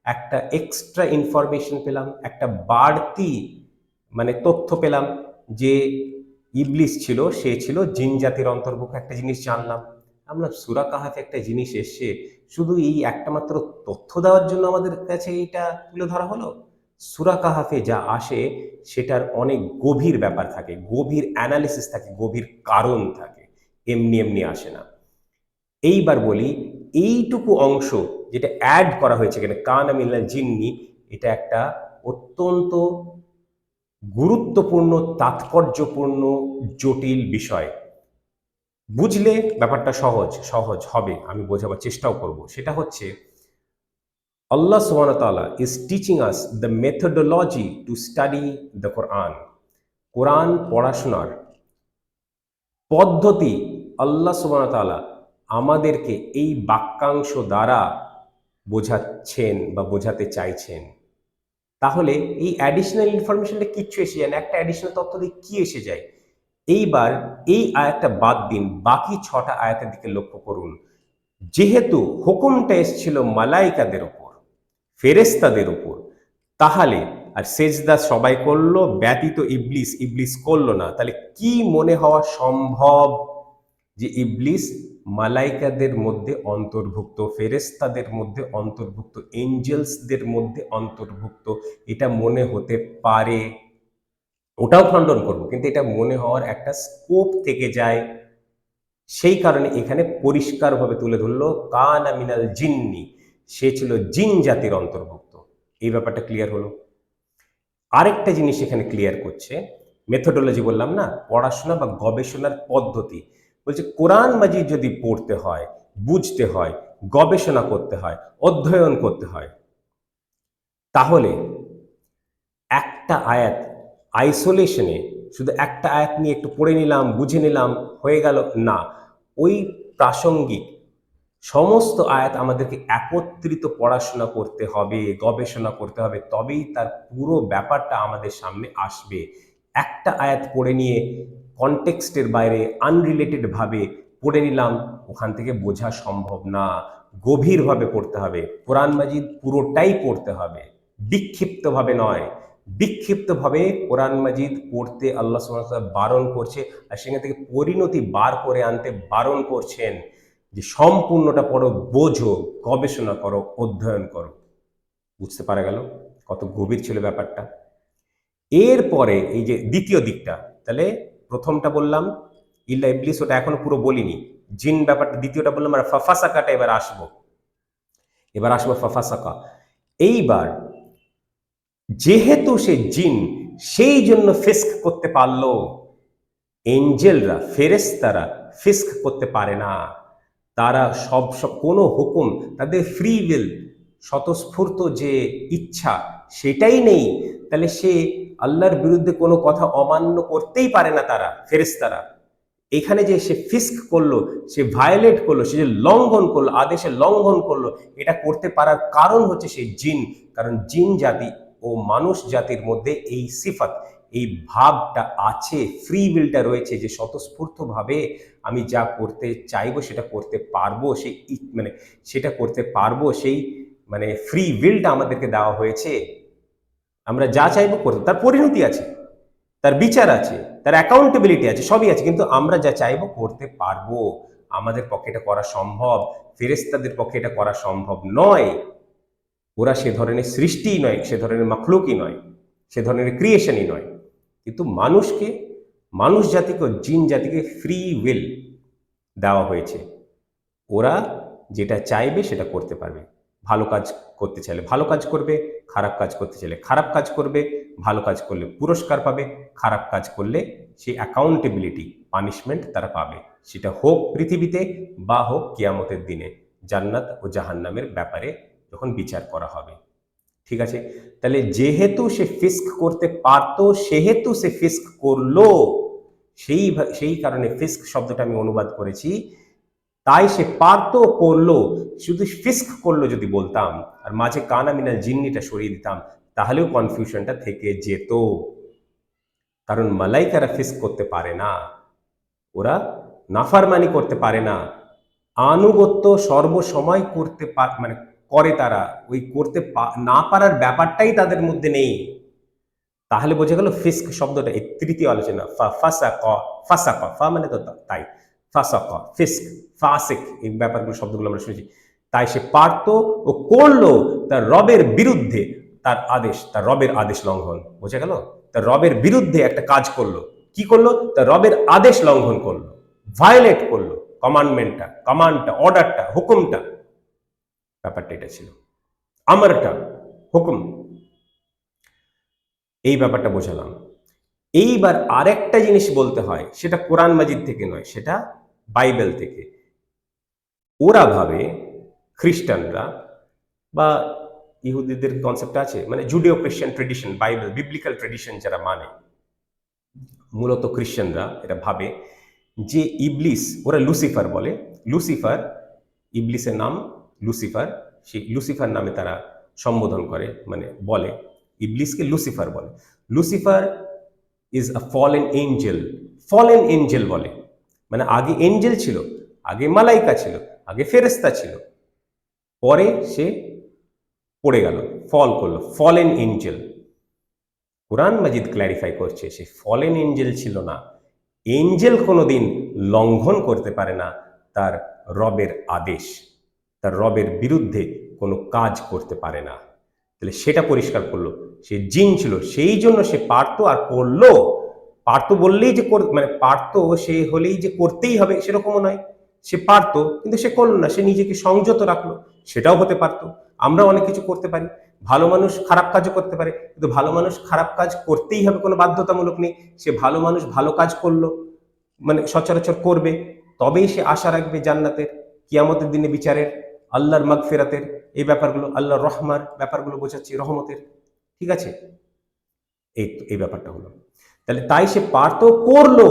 একটা এক্সট্রা ইনফরমেশন পেলাম, একটা বাড়তি মানে তথ্য পেলাম যে ইবলিস ছিল, সে ছিল জিন জাতির অন্তর্ভুক্ত, একটা জিনিস জানলাম আমরা। সূরা কাহাফে একটা জিনিস এসছে, শুধু এই একটা মাত্র তথ্য দেওয়ার জন্য আমাদের কাছে এইটা তুলে ধরা হলো? সূরা কাহাফে যা আসে সেটার অনেক গভীর ব্যাপার থাকে, গভীর অ্যানালিসিস থাকে, গভীর কারণ থাকে, এমনি এমনি আসে না। এইবার বলি, এইটুকু অংশ যেটা অ্যাড করা হয়েছে এখানে কানা মিনাল জিন্নি, এটা একটা অত্যন্ত গুরুত্বপূর্ণ, তাৎপর্যপূর্ণ, জটিল বিষয়। বুঝলে ব্যাপারটা সহজ সহজ হবে, আমি বোঝাবার চেষ্টাও করব। সেটা হচ্ছে Allah subhanahu wa ta'ala is teaching us the methodology to study the Quran. কোরআন পড়াশোনার পদ্ধতি আল্লাহ সুবহানাহু ওয়া তাআলা আমাদেরকে এই বাক্যাংশ দ্বারা বোঝাচ্ছেন বা বোঝাতে চাইছেন। তাহলে এই অ্যাডিশনাল ইনফরমেশনটা কিচ্ছু এসে যায় না, একটা অ্যাডিশনাল তথ্য দিয়ে কি এসে যায়? এইবার এই আয়াতটা বাদ দিন, বাকি 6টা আয়াতের দিকে লক্ষ্য করুন। যেহেতু হুকুমটা এসেছিল মালাইকাদের উপর, ফেরেশতাদের উপর, তাহলে আর সেজদা সবাই করলো ব্যতীত ইবলিস, ইবলিস করলো না। তাহলে কি মনে হওয়া সম্ভব যে ইবলিস মালাইকাদের মধ্যে অন্তর্ভুক্ত, ফেরেশতাদের মধ্যে অন্তর্ভুক্ত, এঞ্জেলসদের মধ্যে অন্তর্ভুক্ত? এটা মনে হতে পারে, ওটাও খণ্ডন করব, কিন্তু এটা মনে হওয়ার একটা স্কোপ থেকে যায়। সেই কারণে এখানে পরিষ্কারভাবে তুলে ধরলো কানা মিনাল জিন্নি, সে ছিল জিন জাতির অন্তর্ভুক্ত। এই ব্যাপারটা ক্লিয়ার হলো। আরেকটা জিনিস এখানে ক্লিয়ার করছে, মেথোডোলজি বললাম না, পড়াশোনা বা গবেষণার পদ্ধতি। বলছে কোরআন মাজিদ যদি পড়তে হয়, বুঝতে হয়, গবেষণা করতে হয়, অধ্যয়ন করতে হয়, তাহলে একটা আয়াত আইসোলেশনে, শুধু একটা আয়াত নিয়ে একটু পড়ে নিলাম, বুঝে নিলাম, হয়ে গেল না। ওই প্রাসঙ্গিক সমস্ত আয়াত আমাদেরকে একত্রিত পড়াশোনা করতে হবে, গবেষণা করতে হবে, তবেই তার পুরো ব্যাপারটা আমাদের সামনে আসবে। একটা আয়াত পড়ে নিয়ে কনটেক্সটের বাইরে আনরিলেটেড ভাবে পড়ে নিলাম, ওখান থেকে বোঝা সম্ভব না। গভীরভাবে পড়তে হবে, কোরআন মাজিদ পুরোটাই পড়তে হবে, বিক্ষিপ্তভাবে নয়। বিক্ষিপ্তভাবে কোরআন মাজিদ পড়তে আল্লাহ সুবহানাহু ওয়া তাআলা বারণ করছে, আর সেখান থেকে পরিণতি বার করে আনতে বারণ করছেন যে সম্পূর্ণটা পড়ো, বোঝো, গবেষণা করো, অধ্যয়ন করো। বুঝতে পারা গেল কত গভীর ছিল ব্যাপারটা। এরপরে এই যে দ্বিতীয় দিকটা, তাহলে প্রথমটা বললাম ইল্লা ইবলিস, ওটা এখনো পুরো বলিনি। জিন ব্যাপারটা দ্বিতীয়টা বললাম, আর ফাফাসাকাটা এবার আসবো ফাফাসাকা। এইবার যেহেতু সে জিন, সেই জন্য ফিস্ক করতে পারলো। এঞ্জেলরা, ফেরেশতারা ফিস্ক করতে পারে না। তারা সব কোনো হুকুম, তাদের ফ্রি উইল, স্বতঃস্ফূর্ত যে ইচ্ছা, সেটাই নেই। তাহলে সে আল্লাহর বিরুদ্ধে কোনো কথা অমান্য করতেই পারে না। তারা, ফেরেশতারা, এখানে যে সে ফিস্ক করলো, সে ভায়োলেট করলো, সে যে লঙ্ঘন করলো, আদেশে লঙ্ঘন করলো, এটা করতে পারার কারণ হচ্ছে সে জিন। কারণ জিন জাতি ও মানুষ জাতির মধ্যে এই সিফাত, এই ভাবটা আছে, ফ্রি উইলটা রয়েছে, যে স্বতঃস্ফূর্তভাবে আমি যা করতে চাইবো সেটা করতে পারবো, সেই মানে সেটা করতে পারবো, সেই মানে ফ্রি উইলটা আমাদেরকে দেওয়া হয়েছে। আমরা যা চাইবো করতে, তার পরিণতি আছে, তার বিচার আছে, তার অ্যাকাউন্টেবিলিটি আছে, সবই আছে, কিন্তু আমরা যা চাইবো করতে পারবো। আমাদের পক্ষে এটা করা সম্ভব, ফেরেশতাদের পক্ষে এটা করা সম্ভব নয়। ওরা সে ধরনের সৃষ্টিই নয়, সে ধরনের মখলুকই নয়, সে ধরনের ক্রিয়েশনই নয়। কিন্তু মানুষকে, মানুষ জাতিকে, জিন জাতিকে ফ্রি উইল দেওয়া হয়েছে। ওরা যেটা চাইবে সেটা করতে পারবে। ভালো কাজ করতে চাইলে ভালো কাজ করবে, খারাপ কাজ করতে চাইলে খারাপ কাজ করবে। ভালো কাজ করলে পুরস্কার পাবে, খারাপ কাজ করলে সেই অ্যাকাউন্টেবিলিটি, পানিশমেন্ট তারা পাবে। সেটা হোক পৃথিবীতে বা হোক কিয়ামতের দিনে, জান্নাত ও জাহান্নামের ব্যাপারে যখন বিচার করা হবে। ঠিক আছে, তাহলে যেহেতু সে ফিস্ক করতে পারতো, সেহেতু সে ফিস্ক করলো। সেই কারণে ফিস্ক শব্দটা আমি অনুবাদ করেছি, তাই সে পারতো, করলো। শুধু ফিস্ক করলো যদি বলতাম, আর মাঝে কানা মিনাল জিন্নিটা সরিয়ে দিতাম, তাহলেও কনফিউশনটা থেকে যেত। কারণ মালাইকারা ফিস্ক করতে পারে না, ওরা নাফারমানি করতে পারে না, আনুগত্য সর্বসময় করতে মানে করে। তারা ওই করতে না পারার ব্যাপারটাই তাদের মধ্যে নেই। তাহলে বোঝা গেল ফিস্ক শব্দটা, এই তৃতীয় আলোচনা, ফাসাকা, ফা মানে তো তাই, ফাসাকা, ফিস্ক, ফাসিক, এই ব্যাপারগুলো, শব্দগুলো আমরা শুনেছি। তাই সে পারত ও করলো তার রবের বিরুদ্ধে, তার আদেশ, তার রবের আদেশ লঙ্ঘন। বোঝা গেল, তার রবের বিরুদ্ধে একটা কাজ করলো। কি করলো? তার রবের আদেশ লঙ্ঘন করলো, ভায়োলেট করলো কমান্ডটা, অর্ডারটা, হুকুমটা। ব্যাপারটা এটা ছিল, আমরটা, হুকুম। এই ব্যাপারটা বোঝালাম। এইবার আরেকটা জিনিস বলতে হয়, সেটা কোরআন মাজিদ থেকে নয়, সেটা বাইবেল থেকে। ওরা ভাবে, খ্রিস্টানরা বা ইহুদিদের কনসেপ্ট আছে, মানে Judeo Christian tradition, Bible, biblical tradition যারা মানে, মূলত খ্রিস্টানরা এটা ভাবে যে ইবলিস, ওরা লুসিফার বলে, লুসিফার, ইবলিসের নাম লুসিফার, সেই লুসিফার নামে তারা সম্বোধন করে, মানে বলে ইবলিসকে লুসিফার বলে। Lucifer is a fallen Angel বলে। মানে আগে এঞ্জেল ছিল, আগে মালাইকা ছিল, আগে ফেরেশতা ছিল, পরে সে পড়ে গেল, ফল করলো, ফলেন এঞ্জেল। কোরআন মাজিদ ক্ল্যারিফাই করছে সে ফলেন এঞ্জেল ছিল না। এঞ্জেল কোনোদিন লঙ্ঘন করতে পারে না তার রবের আদেশ, তার রবের বিরুদ্ধে কোনো কাজ করতে পারে না। তাহলে সেটা পরিষ্কার করলো, সে জিন ছিল সেই জন্য সে পারতো আর করলো। পারতো বললেই যে মানে পারতো সে হলেই যে করতেই হবে সেরকমও নয়, সে পারতো কিন্তু সে করলো না, সে নিজেকে সংযত রাখলো, সেটাও হতে পারতো। আমরা অনেক কিছু করতে পারি, ভালো মানুষ খারাপ কাজও করতে পারে, কিন্তু ভালো মানুষ খারাপ কাজ করতেই হবে কোনো বাধ্যতামূলক নেই। সে ভালো মানুষ ভালো কাজ করলো, মানে সচরাচর করবে, তবেই সে আশা রাখবে জান্নাতের, কিয়ামতের দিনে বিচারের, আল্লাহর মাগফিরাতের, এই ব্যাপারগুলো, আল্লাহর রহমার ব্যাপারগুলো বোঝাচ্ছি, রহমতের। ঠিক আছে, এই ব্যাপারটা হলো। তাহলে তাই সে পারতো, করলো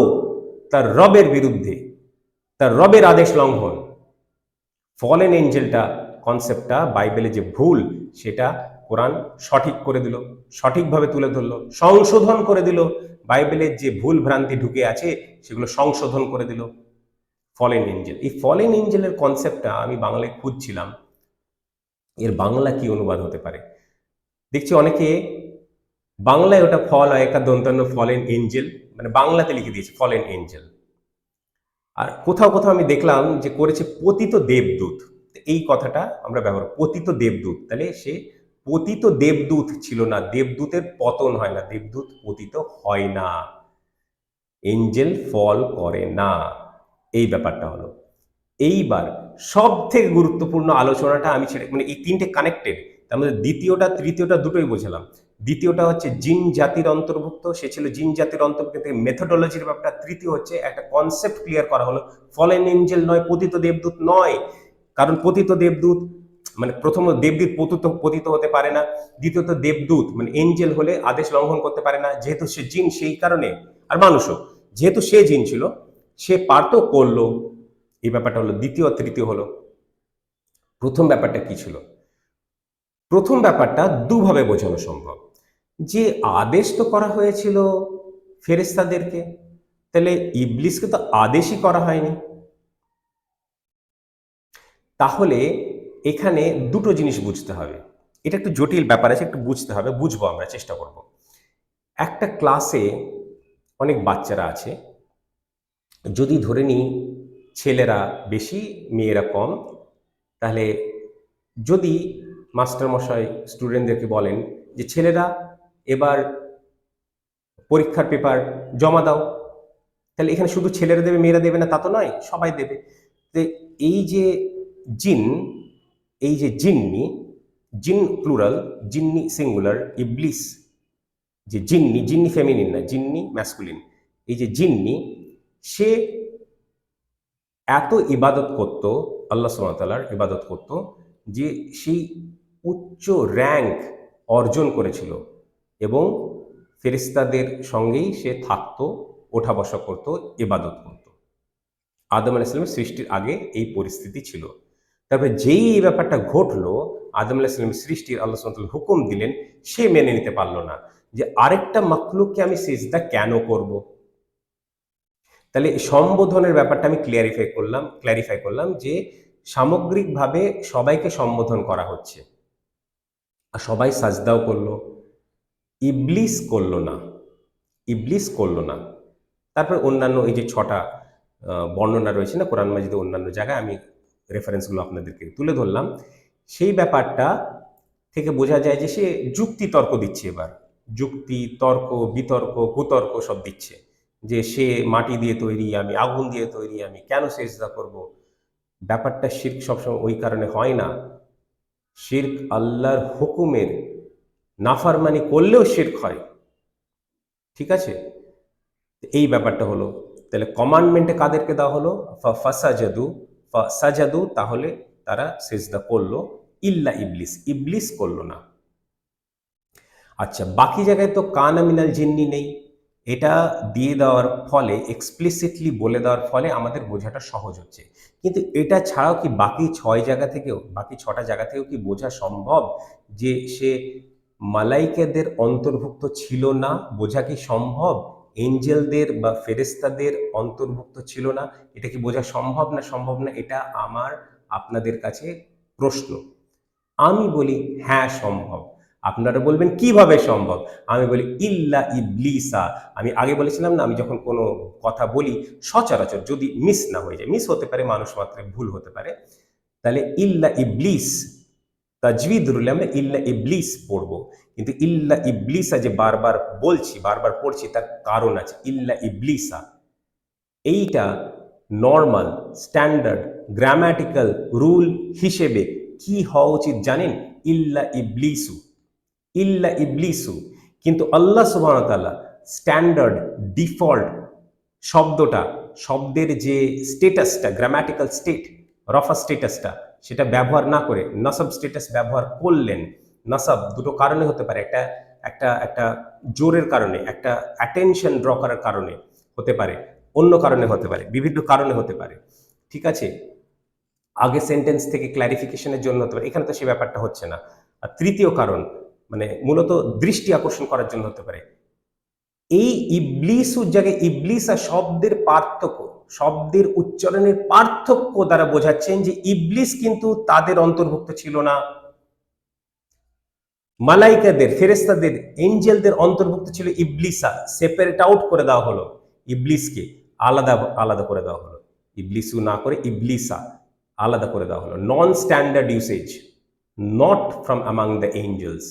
তার রবের বিরুদ্ধে, তার রবের আদেশ লঙ্ঘন। ফলেন এঞ্জেলটা কনসেপ্টটা বাইবেলে যে ভুল সেটা কোরআন সঠিক করে দিল, সঠিকভাবে তুলে ধরলো, সংশোধন করে দিল। বাইবেলের যে ভুল ভ্রান্তি ঢুকে আছে সেগুলো সংশোধন করে দিল। ফলেন এঞ্জেল, এই ফলেন এঞ্জেলের কনসেপ্টটা আমি বাংলায় খুঁজছিলাম, এর বাংলা কি অনুবাদ হতে পারে। দেখছি অনেকে বাংলায় ওটা ফল হয় একা দন্তান্ন ফলেন এঞ্জেল, মানে বাংলাতে লিখে দিয়েছে ফলেন এঞ্জেল। আর কোথাও কোথাও আমি দেখলাম যে করেছে পতিত দেবদূত। এই কথাটা আমরা ব্যবহার, পতিত দেবদূত, তাহলে সে পতিত দেবদূত ছিল না, দেবদূতের পতন হয় না, দেবদূত পতিত হয় না, এঞ্জেল ফল করে না, এই ব্যাপারটা হলো। এইবার সব থেকে গুরুত্বপূর্ণ আলোচনাটা আমি ছেড়ে, মানে এই তিনটে কানেক্টেড, তার মধ্যে দ্বিতীয়টা তৃতীয়টা দুটোই বোঝালাম। দ্বিতীয়টা হচ্ছে জিন জাতির অন্তর্ভুক্ত, সে ছিল জিন জাতির অন্তর্ভুক্ত থেকে মেথোডোলজির ব্যাপারটা। তৃতীয় হচ্ছে একটা কনসেপ্ট ক্লিয়ার করা হলো, ফলেন এঞ্জেল নয়, পতিত দেবদূত নয়। কারণ পতিত দেবদূত মানে প্রথম দেবদূত পতিত হতে পারে না, দ্বিতীয়ত দেবদূত মানে এঞ্জেল হলে আদেশ লঙ্ঘন করতে পারে না, যেহেতু সে জিন সেই কারণে। আর মানুষও যেহেতু সে জিন ছিল, সে পারতো, করলো, এই ব্যাপারটা হলো। দ্বিতীয় আর তৃতীয় হলো। প্রথম ব্যাপারটা কি ছিল? প্রথম ব্যাপারটা দুভাবে বোঝানো সম্ভব, যে আদেশ তো করা হয়েছিল ফেরেশতাদেরকে, তাহলে ইবলিসকে তো আদেশই করা হয়নি। তাহলে এখানে দুটো জিনিস বুঝতে হবে, এটা একটু জটিল ব্যাপার আছে, একটু বুঝতে হবে, বুঝবো, আমরা চেষ্টা করব। একটা ক্লাসে অনেক বাচ্চারা আছে, যদি ধরে নিই ছেলেরা বেশি মেয়েরা কম, তাহলে যদি মাস্টারমশাই স্টুডেন্টদেরকে বলেন যে ছেলেরা এবার পরীক্ষার পেপার জমা দাও, তাহলে এখানে শুধু ছেলেরা দেবে মেয়েরা দেবে না তা তো নয়, সবাই দেবে। তো এই যে জিন, এই যে জিন্নি, জিন প্লুরাল, জিন্নি সিঙ্গুলার, ইবলিস যে জিন্নি, জিন্নি ফেমিনিন না, জিন্নি ম্যাসকুলিন, এই যে জিন্নি, সে এত ইবাদত করত, আল্লাহ সুবহানাহু ওয়া তাআলার ইবাদত করত, যে সেই উচ্চ র্যাঙ্ক অর্জন করেছিল এবং ফেরেশতাদের সঙ্গেই সে থাকতো, ওঠা বসা করত, ইবাদত করত। আদম আলাইহিস সালামের সৃষ্টির আগে এই পরিস্থিতি ছিল। তারপরে যেই এই ব্যাপারটা ঘটলো, আদম আলাইহিস সালামের সৃষ্টির আল্লাহ সুবহানাহু ওয়া তাআলা হুকুম দিলেন, সে মেনে নিতে পারলো না যে আরেকটা মাখলুককে আমি সিজদা কেন করব। তাহলে সম্বোধনের ব্যাপারটা আমি ক্ল্যারিফাই করলাম যে সামগ্রিকভাবে সবাইকে সম্বোধন করা হচ্ছে, আর সবাই সাজদাও করলো, ইবলিস করলো না, ইবলিস করলো না। তারপর অন্যান্য এই যে 6টা বর্ণনা রয়েছে না কোরআন মাজিদে, অন্যান্য জায়গায় আমি রেফারেন্সগুলো আপনাদেরকে তুলে ধরলাম, সেই ব্যাপারটা থেকে বোঝা যায় যে সে যুক্তি তর্ক দিচ্ছে। এবার যুক্তি তর্ক বিতর্ক কুতর্ক সব দিচ্ছে, যে সে মাটি দিয়ে তৈরি, আমি আগুন দিয়ে তৈরি, আমি কেন সেজদা করব। ব্যাপারটা শিরক সবসময় ওই কারণে হয় না, শিরক আল্লাহর হুকুমের নাফরমানি করলেও শিরক হয়। ঠিক আছে, এই ব্যাপারটা হলো। তাহলে কমান্ডমেন্টে কাদেরকে দেওয়া হলো? ফাসাজাদু, ফাসাজাদু, তাহলে তারা সেজদা করলো, ইল্লা ইবলিস, ইবলিস করলো না। আচ্ছা, বাকি জায়গায় তো কানা মিনাল জিন্নি নেই, এটা দিয়ে দেওয়ার ফলে, এক্সপ্লিসিটলি বলে দেওয়ার ফলে আমাদের বোঝাটা সহজ হচ্ছে। কিন্তু এটা ছাড়াও কি বাকি 6 জায়গা থেকেও, বাকি 6টা জায়গা থেকেও কি বোঝা সম্ভব যে সে মালাইকাদের অন্তর্ভুক্ত ছিল না? বোঝা কি সম্ভব এঞ্জেলদের বা ফেরেশতাদের অন্তর্ভুক্ত ছিল না? এটা কি বোঝা সম্ভব না সম্ভব না? এটা আমার আপনাদের কাছে প্রশ্ন। আমি বলি হ্যাঁ সম্ভব। আপনারা বলবেন কিভাবে সম্ভব? আমি বলি ইল্লা ইবলিসা। আমি আগে বলেছিলাম না, আমি যখন কোনো কথা বলি সচরাচর যদি মিস না হয়ে যায়, মিস হতে পারে, মানুষ মাত্রে ভুল হতে পারে, তাহলে ইল্লা ইবলিস তাজভিদ রুলে আমরা ইল্লা ইবলিস পড়বো, কিন্তু ইল্লা ইবলিসা যে বারবার বলছি, বারবার পড়ছি, তার কারণ আছে। ইল্লা ইবলিসা এইটা নর্মাল স্ট্যান্ডার্ড গ্রামাটিক্যাল রুল হিসেবে কি হওয়া উচিত জানেন? ইল্লা ইবলিসু, ইল্লা ইবলিসু। কিন্তু আল্লাহ সুবহানাহু ওয়া তাআলা স্ট্যান্ডার্ড ডিফল্ট শব্দটা, শব্দের যে স্টেটাসটা, গ্রামাটিক্যাল স্টেট, রফা স্টেটাসটা, সেটা ব্যবহার না করে নাসাব স্টেটাস ব্যবহার করলেন। নাসাব দুটো কারণে হতে পারে, একটা একটা একটা জোরের কারণে, একটা অ্যাটেনশন ড্র করার কারণে হতে পারে, অন্য কারণে হতে পারে, বিভিন্ন কারণে হতে পারে, ঠিক আছে? আগে সেন্টেন্স থেকে ক্ল্যারিফিকেশনের জন্য হতে পারে, এখানে তো সে ব্যাপারটা হচ্ছে না। আর তৃতীয় কারণ মানে মূলত দৃষ্টি আকর্ষণ করার জন্য হতে পারে। এই ইবলিসুর জায়গায় ইবলিসা শব্দের পার্থক্য, শব্দের উচ্চারণের পার্থক্য দ্বারা বোঝাচ্ছেন যে ইবলিস কিন্তু তাদের অন্তর্ভুক্ত ছিল না। মালাইকাদের, ফেরেশতাদের, এঞ্জেলদের অন্তর্ভুক্ত ছিল ইবলিসা। সেপারেট আউট করে দেওয়া হলো, ইবলিসকে আলাদা আলাদা করে দেওয়া হলো। ইবলিসু না করে ইবলিসা আলাদা করে দেওয়া হলো। Non standard usage, not from among the angels.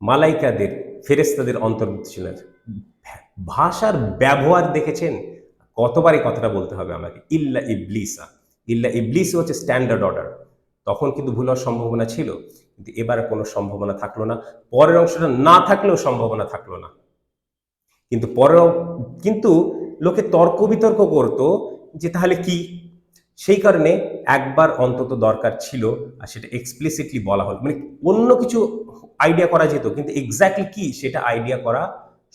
মালাইকাদের, ফেরেশতাদের অন্তর্ভুক্ত ছিলেন। ভাষার ব্যবহার দেখেছেন? কতবার এই কথাটা বলতে হবে আমাকে? ইল্লা ইবলিসা। ইল্লা ইবলিস হচ্ছে স্ট্যান্ডার্ড অর্ডার। তখন কিন্তু ভুল হওয়ার সম্ভাবনা ছিল, কিন্তু এবারে কোনো সম্ভাবনা থাকলো না। পরের অংশটা না থাকলেও সম্ভাবনা থাকলো না। কিন্তু পরেও কিন্তু লোকে তর্ক বিতর্ক করতো যে তাহলে কি, সেই কারণে একবার অন্তত দরকার ছিল, আর সেটা এক্সপ্লিসিটলি বলা হলো। মানে অন্য কিছু আইডিয়া করা যেত, কিন্তু এক্স্যাক্টলি কি সেটা আইডিয়া করা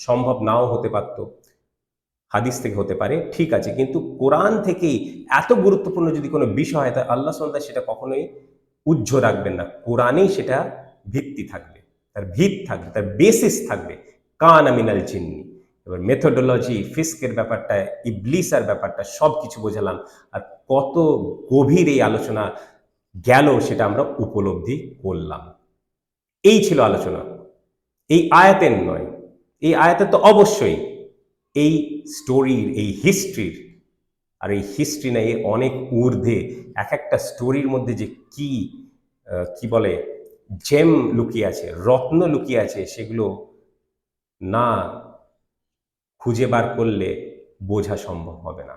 সম্ভব নাও হতে পারত। হাদিস থেকে হতে পারে, ঠিক আছে, কিন্তু কোরআন থেকেই এত গুরুত্বপূর্ণ যদি কোনো বিষয় হয়, তাহলে আল্লাহ সুবহানাহু ওয়া তাআলা সেটা কখনোই উহ্য রাখবেন না। কোরআনেই সেটা ভিত্তি থাকবে, তার ভিত থাকবে, তার বেসিস থাকবে। কানা মিনাল জিন্নি। এবার মেথোডোলজি, ফিস্কের ব্যাপারটা, ইবলিসার ব্যাপারটা সব কিছু বোঝালাম, আর কত গভীর এই আলোচনা গেল সেটা আমরা উপলব্ধি করলাম। এই ছিল আলোচনা, এই আয়াতের নয়। এই আয়াতের তো অবশ্যই এই স্টোরির, এই হিস্ট্রির, আর এই হিস্ট্রি না, এই অনেক ঊর্ধ্বে এক একটা স্টোরির মধ্যে যে কি কি বলে জেম লুকিয়ে আছে, রত্ন লুকিয়ে আছে, সেগুলো না খুঁজে বার করলে বোঝা সম্ভব হবে না।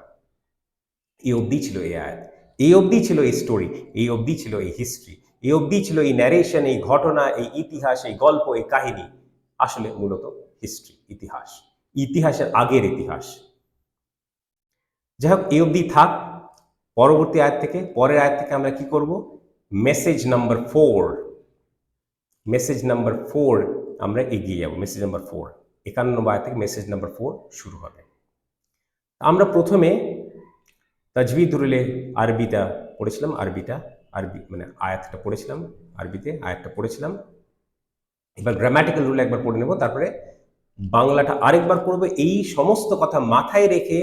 এই অবধি ছিল এই আয়াত, এই অবধি ছিল এই স্টোরি, এই অবধি ছিল এই হিস্ট্রি, এই অবধি ছিল এই ন্যারেশন, এই ঘটনা, এই ইতিহাস, এই গল্প, এই কাহিনী। আসলে মূলত হিস্ট্রি, ইতিহাস, ইতিহাসের আগের ইতিহাস। যাই হোক, এই অবধি থাক। পরবর্তী আয়াত থেকে, পরের আয়াত থেকে আমরা কি করব? মেসেজ নাম্বার 4, মেসেজ নাম্বার 4 আমরা এগিয়ে যাব। মেসেজ নাম্বার 4, 51 নম্বর আয়াত থেকে মেসেজ নাম্বার 4 শুরু হবে। আমরা প্রথমে তাজভিদুরুলে আরবিটা পড়েছিলাম, আরবি মানে আয়াতটা পড়েছিলাম, আরবিতে আয়াতটা পড়েছিলাম। এবার গ্রামাটিক্যাল রুল একবার পড়ে নেব, তারপরে বাংলাটা আরেকবার পড়বো। এই সমস্ত কথা মাথায় রেখে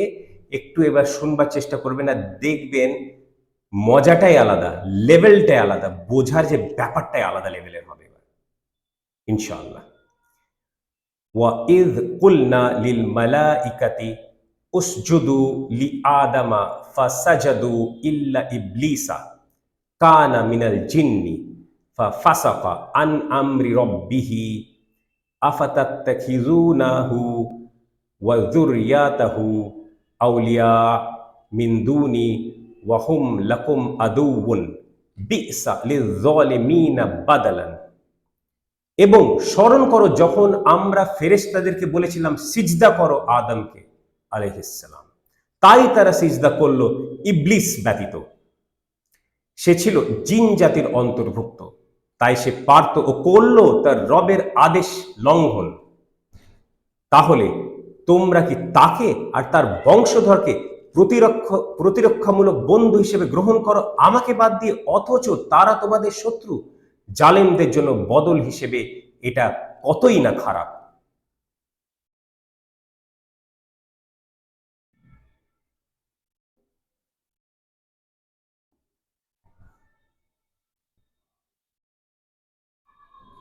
একটু এবার শুনবার চেষ্টা করবেন, আর দেখবেন মজাটাই আলাদা, লেভেলটাই আলাদা, বোঝার যে ব্যাপারটাই আলাদা লেভেলের হবে এবার ইনশাআল্লাহ। ওয়া ইয কুলনা লিল মালাইকাতি উসজুদু লি আদামা ফাসাজাদু ইল্লা ইবলিসা কানা মিনাল জিন্নি ফাফাসাকা আন আমরি রাব্বিহি আফাতাত্তাখিযুনাহু ওয়া যুররিয়াতাহু আউলিয়া মিন দুনি ওয়া হুম লাকুম আদুউন বি'সা লিয-যালিমিনা বাদালান। এবং স্মরণ করো যখন আমরা ফেরেশতাদেরকে বলেছিলাম সিজদা করো আদমকে আলাইহিস সালাম, তাই তারা সিজদা করলো ইবলিস ব্যতীত। সে ছিল জিন জাতির অন্তর্ভুক্ত, তাই সে পারত ও করল তার রবের আদেশ লঙ্ঘন। তাহলে তোমরা কি তাকে আর তার বংশধরকে প্রতিরক্ষামূলক বন্ধু হিসেবে গ্রহণ করো আমাকে বাদ দিয়ে, অথচ তারা তোমাদের শত্রু? জালেমদের জন্য বদল হিসেবে এটা কতই না খারাপ।